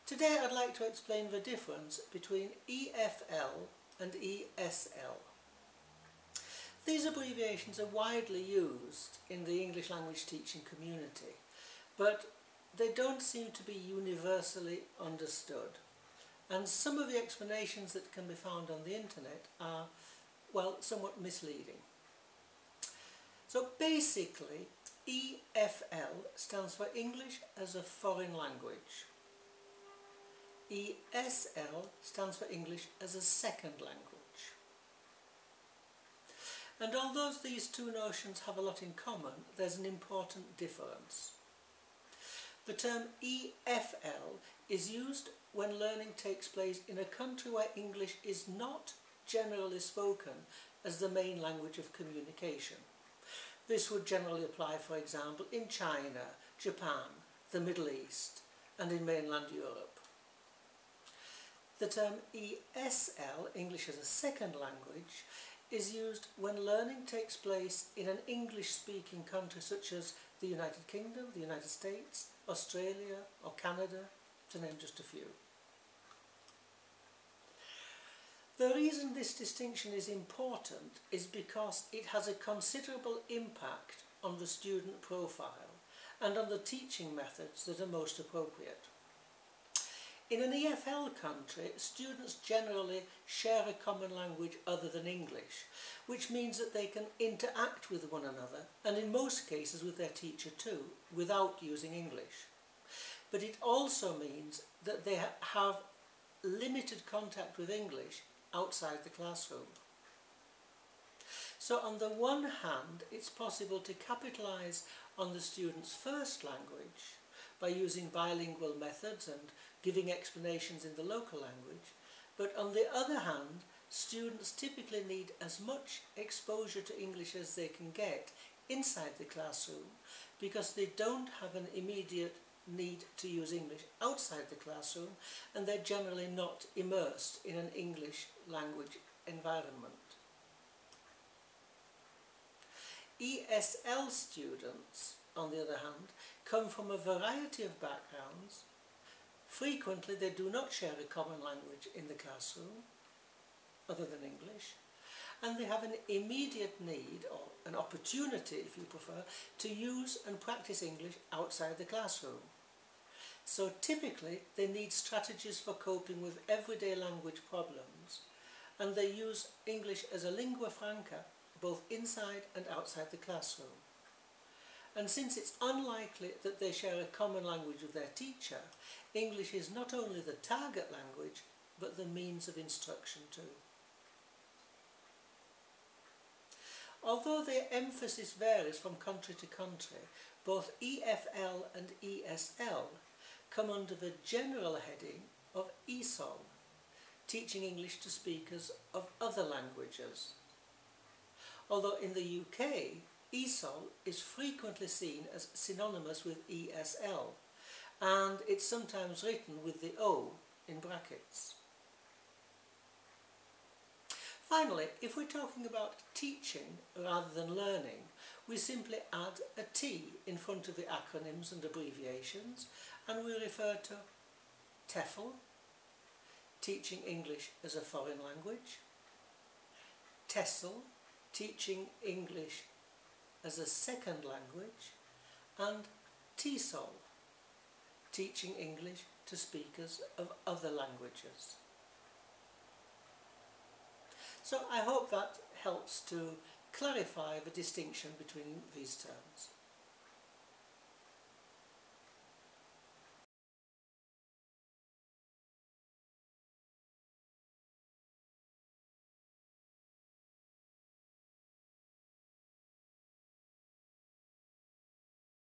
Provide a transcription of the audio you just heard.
Today I'd like to explain the difference between EFL and ESL. These abbreviations are widely used in the English language teaching community, but they don't seem to be universally understood. And some of the explanations that can be found on the internet are, well, somewhat misleading. So basically, EFL stands for English as a Foreign Language. ESL stands for English as a Second Language. And although these two notions have a lot in common, there's an important difference. The term EFL is used when learning takes place in a country where English is not generally spoken as the main language of communication. This would generally apply, for example, in China, Japan, the Middle East, and in mainland Europe. The term ESL, English as a Second Language, is used when learning takes place in an English-speaking country such as the United Kingdom, the United States, Australia or Canada, to name just a few. The reason this distinction is important is because it has a considerable impact on the student profile and on the teaching methods that are most appropriate. In an EFL country, students generally share a common language other than English, which means that they can interact with one another, and in most cases with their teacher too, without using English. But it also means that they have limited contact with English outside the classroom. So on the one hand, it's possible to capitalise on the student's first language by using bilingual methods and giving explanations in the local language, but on the other hand, students typically need as much exposure to English as they can get inside the classroom because they don't have an immediate need to use English outside the classroom, and they're generally not immersed in an English language environment. ESL students, on the other hand, come from a variety of backgrounds. Frequently they do not share a common language in the classroom, other than English, and they have an immediate need, or an opportunity if you prefer, to use and practice English outside the classroom. So typically they need strategies for coping with everyday language problems, and they use English as a lingua franca both inside and outside the classroom. And since it's unlikely that they share a common language with their teacher, English is not only the target language, but the means of instruction too. Although their emphasis varies from country to country, both EFL and ESL come under the general heading of ESOL, teaching English to speakers of other languages. Although in the UK, ESOL is frequently seen as synonymous with ESL, and it's sometimes written with the O in brackets. Finally, if we're talking about teaching rather than learning, we simply add a T in front of the acronyms and abbreviations, and we refer to TEFL, teaching English as a foreign language, TESOL, teaching English as a second language, and TESOL, teaching English to speakers of other languages. So I hope that helps to clarify the distinction between these terms.